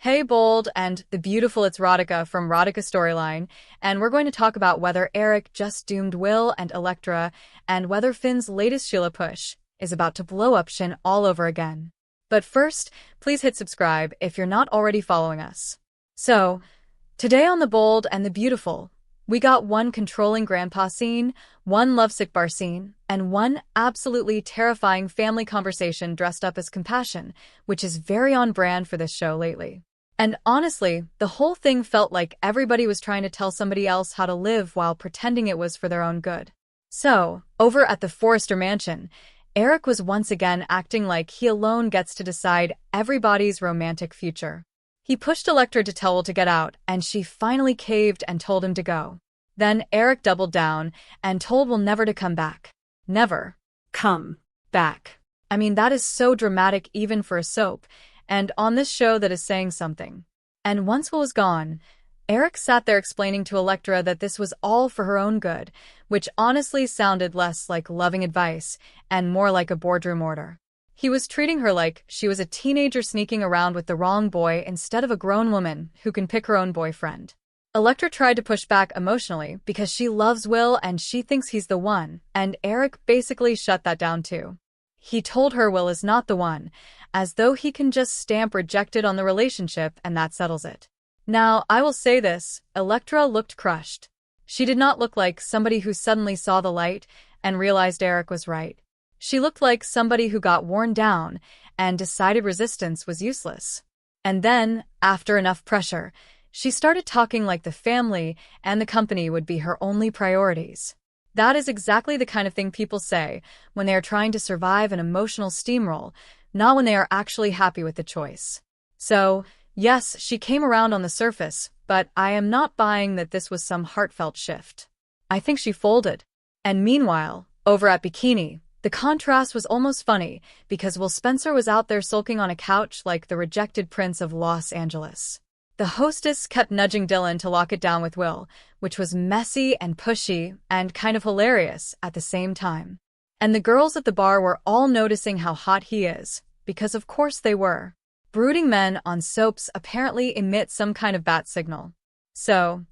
Hey Bold and the beautiful it's Radhika from Radhika Storyline, and we're going to talk about whether Eric just doomed Will and Electra, and whether Finn's latest Sheila push is about to blow up Shin all over again. But first, please hit subscribe if you're not already following us. So, today on The Bold and the Beautiful, we got one controlling grandpa scene, one lovesick bar scene, and one absolutely terrifying family conversation dressed up as compassion, which is very on brand for this show lately. And honestly, the whole thing felt like everybody was trying to tell somebody else how to live while pretending it was for their own good. So, over at the Forrester mansion, Eric was once again acting like he alone gets to decide everybody's romantic future. He pushed Electra to tell Will to get out, and she finally caved and told him to go. Then Eric doubled down and told Will never to come back. Never come back. I mean, that is so dramatic even for a soap, and on this show that is saying something. And once Will was gone, Eric sat there explaining to Electra that this was all for her own good, which honestly sounded less like loving advice and more like a boardroom order. He was treating her like she was a teenager sneaking around with the wrong boy instead of a grown woman who can pick her own boyfriend. Electra tried to push back emotionally because she loves Will and she thinks he's the one, and Eric basically shut that down too. He told her Will is not the one, as though he can just stamp rejected on the relationship and that settles it. Now, I will say this, Electra looked crushed. She did not look like somebody who suddenly saw the light and realized Eric was right. She looked like somebody who got worn down and decided resistance was useless. And then, after enough pressure, she started talking like the family and the company would be her only priorities. That is exactly the kind of thing people say when they are trying to survive an emotional steamroll, not when they are actually happy with the choice. So, yes, she came around on the surface, but I am not buying that this was some heartfelt shift. I think she folded. And meanwhile, over at Bikini, the contrast was almost funny because Will Spencer was out there sulking on a couch like the rejected prince of Los Angeles. The hostess kept nudging Dylan to lock it down with Will, which was messy and pushy and kind of hilarious at the same time. And the girls at the bar were all noticing how hot he is, because of course they were. Brooding men on soaps apparently emit some kind of bat signal. So,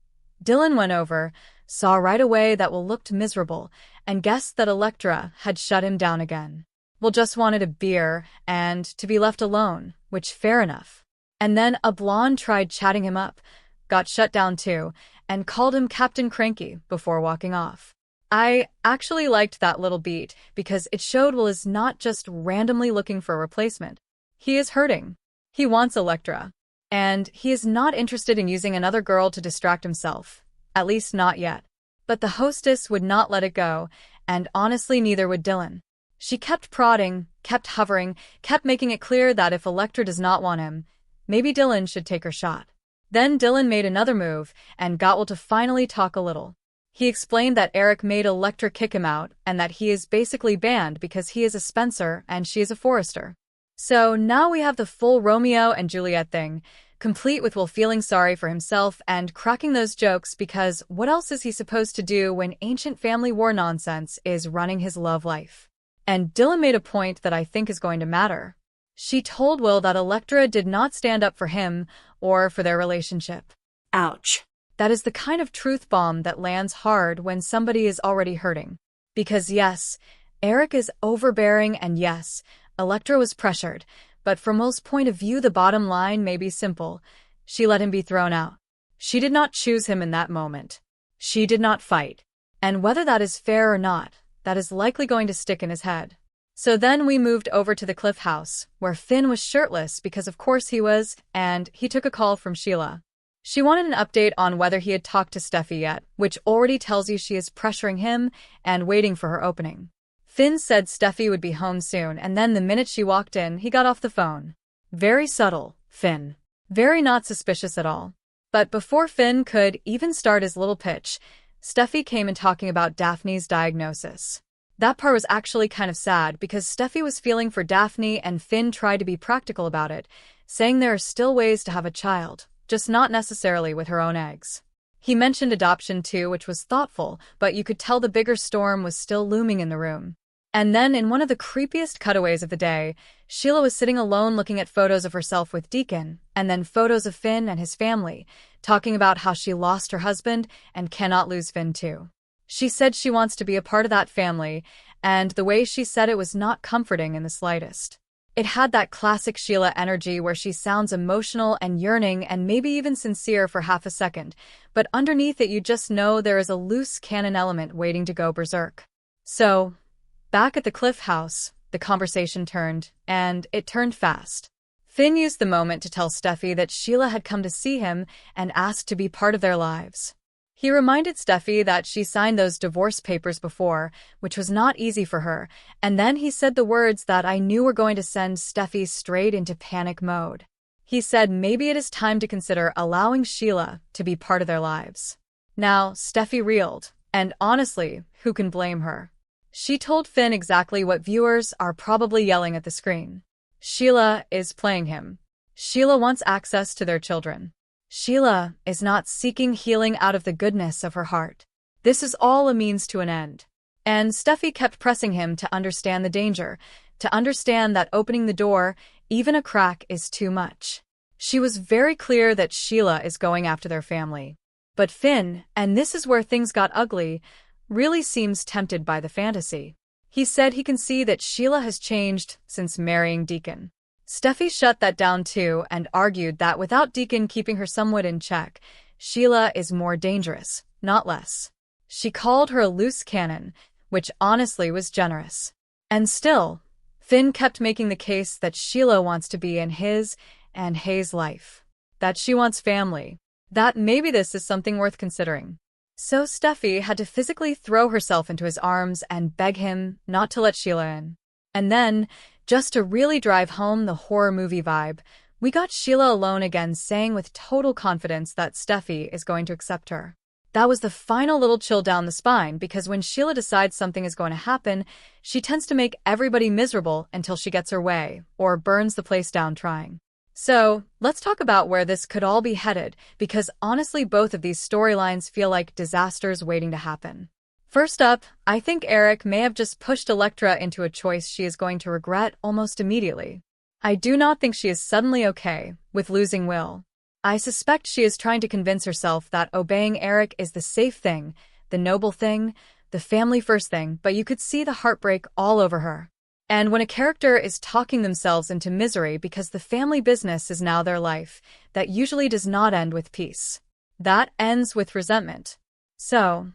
Dylan went over, saw right away that Will looked miserable, and guessed that Electra had shut him down again. Will just wanted a beer and to be left alone, which fair enough. And then a blonde tried chatting him up, got shut down too, and called him Captain Cranky before walking off. I actually liked that little beat because it showed Will is not just randomly looking for a replacement. He is hurting. He wants Electra. And he is not interested in using another girl to distract himself. At least not yet. But the hostess would not let it go, and honestly neither would Dylan. She kept prodding, kept hovering, kept making it clear that if Electra does not want him, maybe Dylan should take her shot. Then Dylan made another move and got Will to finally talk a little. He explained that Eric made Electra kick him out and that he is basically banned because he is a Spencer and she is a Forrester. So now we have the full Romeo and Juliet thing, complete with Will feeling sorry for himself and cracking those jokes because what else is he supposed to do when ancient family war nonsense is running his love life? And Dylan made a point that I think is going to matter. She told Will that Electra did not stand up for him or for their relationship. Ouch. That is the kind of truth bomb that lands hard when somebody is already hurting. Because yes, Eric is overbearing and yes, Electra was pressured, but from Will's point of view the bottom line may be simple. She let him be thrown out. She did not choose him in that moment. She did not fight. And whether that is fair or not, that is likely going to stick in his head. So then we moved over to the Cliff House, where Finn was shirtless because of course he was, and he took a call from Sheila. She wanted an update on whether he had talked to Steffy yet, which already tells you she is pressuring him and waiting for her opening. Finn said Steffy would be home soon, and then the minute she walked in, he got off the phone. Very subtle, Finn. Very not suspicious at all. But before Finn could even start his little pitch, Steffy came in talking about Daphne's diagnosis. That part was actually kind of sad because Steffy was feeling for Daphne and Finn tried to be practical about it, saying there are still ways to have a child, just not necessarily with her own eggs. He mentioned adoption too, which was thoughtful, but you could tell the bigger storm was still looming in the room. And then, in one of the creepiest cutaways of the day, Sheila was sitting alone looking at photos of herself with Deacon, and then photos of Finn and his family, talking about how she lost her husband and cannot lose Finn too. She said she wants to be a part of that family, and the way she said it was not comforting in the slightest. It had that classic Sheila energy where she sounds emotional and yearning and maybe even sincere for half a second, but underneath it you just know there is a loose cannon element waiting to go berserk. So, back at the Cliff House, the conversation turned, and it turned fast. Finn used the moment to tell Steffy that Sheila had come to see him and asked to be part of their lives. He reminded Steffy that she signed those divorce papers before, which was not easy for her, and then he said the words that I knew were going to send Steffy straight into panic mode. He said maybe it is time to consider allowing Sheila to be part of their lives. Now, Steffy reeled, and honestly, who can blame her? She told Finn exactly what viewers are probably yelling at the screen. Sheila is playing him. Sheila wants access to their children. Sheila is not seeking healing out of the goodness of her heart. This is all a means to an end. And Steffy kept pressing him to understand the danger, to understand that opening the door, even a crack, is too much. She was very clear that Sheila is going after their family. But Finn, and this is where things got ugly, really seems tempted by the fantasy. He said he can see that Sheila has changed since marrying Deacon. Steffy shut that down too and argued that without Deacon keeping her somewhat in check, Sheila is more dangerous, not less. She called her a loose cannon, which honestly was generous. And still, Finn kept making the case that Sheila wants to be in his and Hayes' life. That she wants family. That maybe this is something worth considering. So Steffy had to physically throw herself into his arms and beg him not to let Sheila in. And then, just to really drive home the horror movie vibe, we got Sheila alone again saying with total confidence that Steffy is going to accept her. That was the final little chill down the spine because when Sheila decides something is going to happen, she tends to make everybody miserable until she gets her way, or burns the place down trying. So, let's talk about where this could all be headed, because honestly both of these storylines feel like disasters waiting to happen. First up, I think Eric may have just pushed Elektra into a choice she is going to regret almost immediately. I do not think she is suddenly okay with losing Will. I suspect she is trying to convince herself that obeying Eric is the safe thing, the noble thing, the family-first thing, but you could see the heartbreak all over her. And when a character is talking themselves into misery because the family business is now their life, that usually does not end with peace. That ends with resentment. So,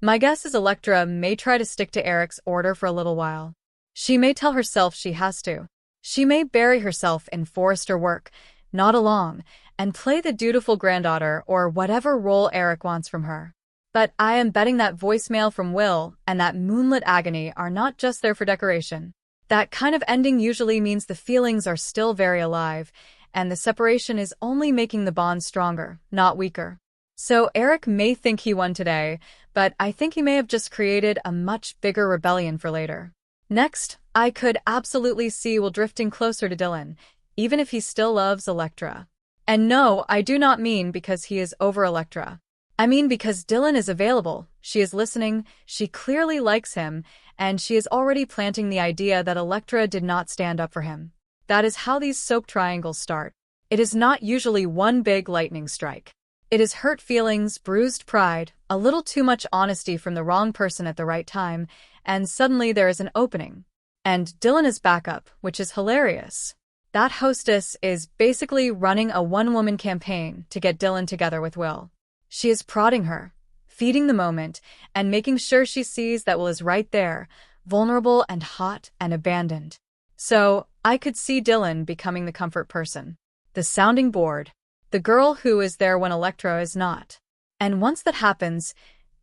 my guess is Elektra may try to stick to Eric's order for a little while. She may tell herself she has to. She may bury herself in Forrester work, nod along, and play the dutiful granddaughter or whatever role Eric wants from her. But I am betting that voicemail from Will and that moonlit agony are not just there for decoration. That kind of ending usually means the feelings are still very alive, and the separation is only making the bond stronger, not weaker. So Eric may think he won today, but I think he may have just created a much bigger rebellion for later. Next, I could absolutely see Will drifting closer to Dylan, even if he still loves Elektra. And no, I do not mean because he is over Elektra. I mean because Dylan is available, she is listening, she clearly likes him, and she is already planting the idea that Elektra did not stand up for him. That is how these soap triangles start. It is not usually one big lightning strike. It is hurt feelings, bruised pride, a little too much honesty from the wrong person at the right time, and suddenly there is an opening. And Dylan is back up, which is hilarious. That hostess is basically running a one-woman campaign to get Dylan together with Will. She is prodding her, feeding the moment, and making sure she sees that Will is right there, vulnerable and hot and abandoned. So, I could see Dylan becoming the comfort person. The sounding board. The girl who is there when Elektra is not. And once that happens,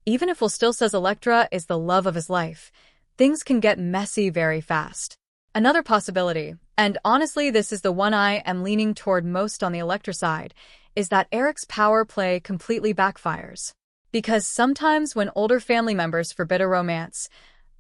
even if Will still says Elektra is the love of his life, things can get messy very fast. Another possibility, and honestly this is the one I am leaning toward most on the Elektra side, is that Eric's power play completely backfires. Because sometimes when older family members forbid a romance,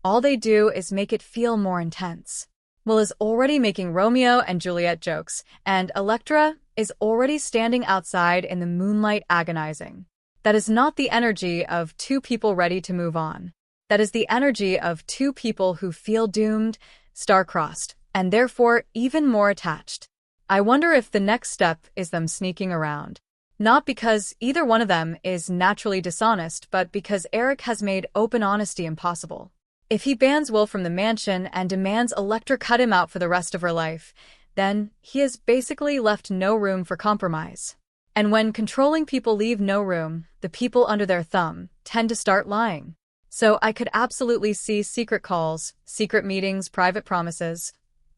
all they do is make it feel more intense. Will is already making Romeo and Juliet jokes, and Elektra is already standing outside in the moonlight agonizing. That is not the energy of two people ready to move on. That is the energy of two people who feel doomed, star-crossed, and therefore even more attached. I wonder if the next step is them sneaking around. Not because either one of them is naturally dishonest, but because Eric has made open honesty impossible. If he bans Will from the mansion and demands Elektra cut him out for the rest of her life, then he has basically left no room for compromise. And when controlling people leave no room, the people under their thumb tend to start lying. So I could absolutely see secret calls, secret meetings, private promises,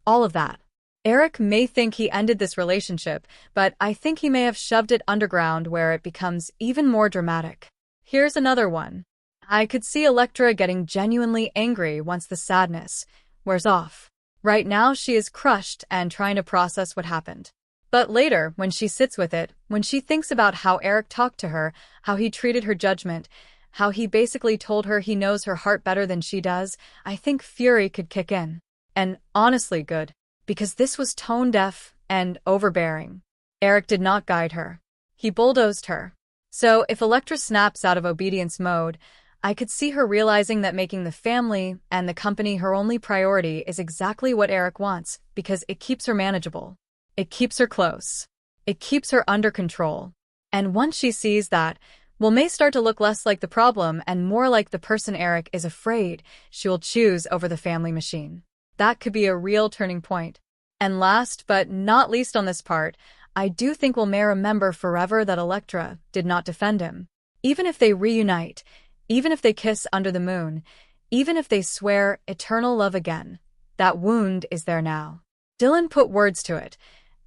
all of that. Eric may think he ended this relationship, but I think he may have shoved it underground where it becomes even more dramatic. Here's another one. I could see Elektra getting genuinely angry once the sadness wears off. Right now she is crushed and trying to process what happened. But later, when she sits with it, when she thinks about how Eric talked to her, how he treated her judgment, how he basically told her he knows her heart better than she does, I think fury could kick in. And honestly good, because this was tone-deaf and overbearing. Eric did not guide her. He bulldozed her. So if Elektra snaps out of obedience mode, I could see her realizing that making the family and the company her only priority is exactly what Eric wants, because it keeps her manageable. It keeps her close. It keeps her under control. And once she sees that, Will may start to look less like the problem and more like the person Eric is afraid she will choose over the family machine. That could be a real turning point. And last but not least on this part, I do think Will may remember forever that Elektra did not defend him. Even if they reunite, even if they kiss under the moon, even if they swear eternal love again, that wound is there now. Dylan put words to it,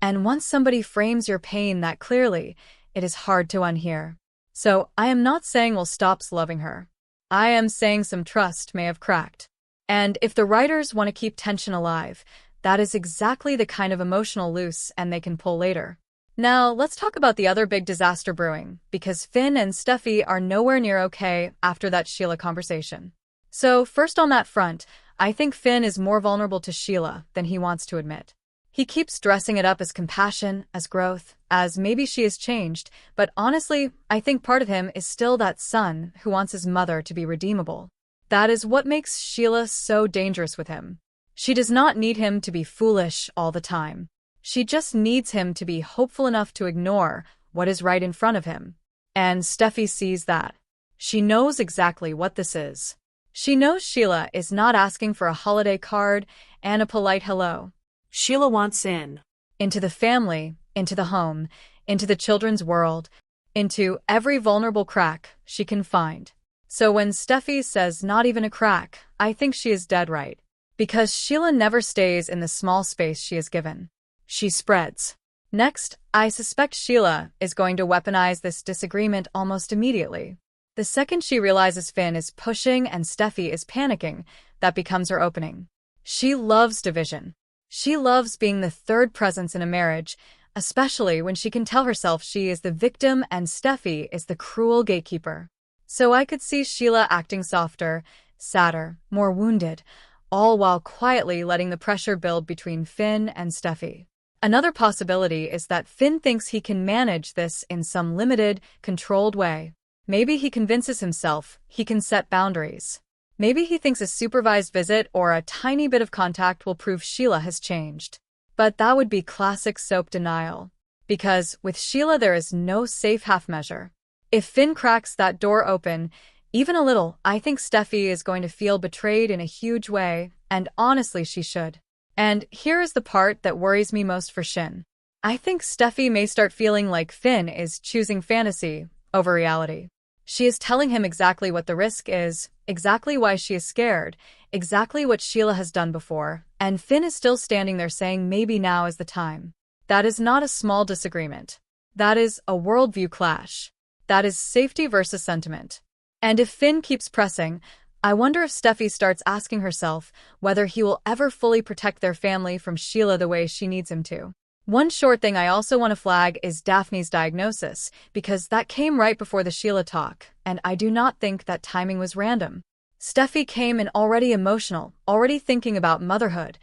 and once somebody frames your pain that clearly, it is hard to unhear. So I am not saying Will stops loving her. I am saying some trust may have cracked. And if the writers want to keep tension alive, that is exactly the kind of emotional loose and they can pull later. Now, let's talk about the other big disaster brewing, because Finn and Steffy are nowhere near okay after that Sheila conversation. So first on that front, I think Finn is more vulnerable to Sheila than he wants to admit. He keeps dressing it up as compassion, as growth, as maybe she has changed, but honestly, I think part of him is still that son who wants his mother to be redeemable. That is what makes Sheila so dangerous with him. She does not need him to be foolish all the time. She just needs him to be hopeful enough to ignore what is right in front of him. And Steffy sees that. She knows exactly what this is. She knows Sheila is not asking for a holiday card and a polite hello. Sheila wants in. Into the family, into the home, into the children's world, into every vulnerable crack she can find. So when Steffy says not even a crack, I think she is dead right. Because Sheila never stays in the small space she is given. She spreads. Next, I suspect Sheila is going to weaponize this disagreement almost immediately. The second she realizes Finn is pushing and Steffy is panicking, that becomes her opening. She loves division. She loves being the third presence in a marriage, especially when she can tell herself she is the victim and Steffy is the cruel gatekeeper. So I could see Sheila acting softer, sadder, more wounded, all while quietly letting the pressure build between Finn and Steffy. Another possibility is that Finn thinks he can manage this in some limited, controlled way. Maybe he convinces himself he can set boundaries. Maybe he thinks a supervised visit or a tiny bit of contact will prove Sheila has changed. But that would be classic soap denial. Because with Sheila there is no safe half measure. If Finn cracks that door open, even a little, I think Steffy is going to feel betrayed in a huge way, and honestly she should. And here is the part that worries me most for Shin. I think Steffy may start feeling like Finn is choosing fantasy over reality. She is telling him exactly what the risk is, exactly why she is scared, exactly what Sheila has done before, and Finn is still standing there saying maybe now is the time. That is not a small disagreement. That is a worldview clash. That is safety versus sentiment. And if Finn keeps pressing, I wonder if Steffy starts asking herself whether he will ever fully protect their family from Sheila the way she needs him to. One short thing I also want to flag is Daphne's diagnosis, because that came right before the Sheila talk, and I do not think that timing was random. Steffy came in already emotional, already thinking about motherhood,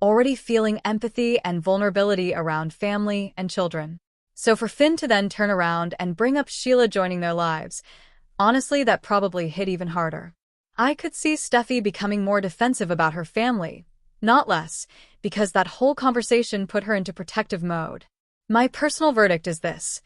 already feeling empathy and vulnerability around family and children. So for Finn to then turn around and bring up Sheila joining their lives, honestly that probably hit even harder. I could see Steffi becoming more defensive about her family, not less, because that whole conversation put her into protective mode. My personal verdict is this.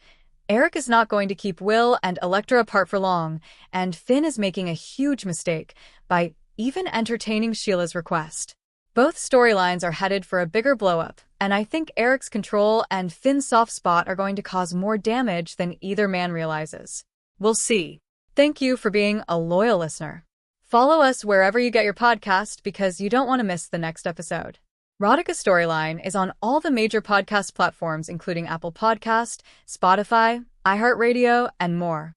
Eric is not going to keep Will and Electra apart for long, and Finn is making a huge mistake by even entertaining Sheila's request. Both storylines are headed for a bigger blow-up, and I think Eric's control and Finn's soft spot are going to cause more damage than either man realizes. We'll see. Thank you for being a loyal listener. Follow us wherever you get your podcast because you don't want to miss the next episode. Rodica Storyline is on all the major podcast platforms including Apple Podcast, Spotify, iHeartRadio, and more.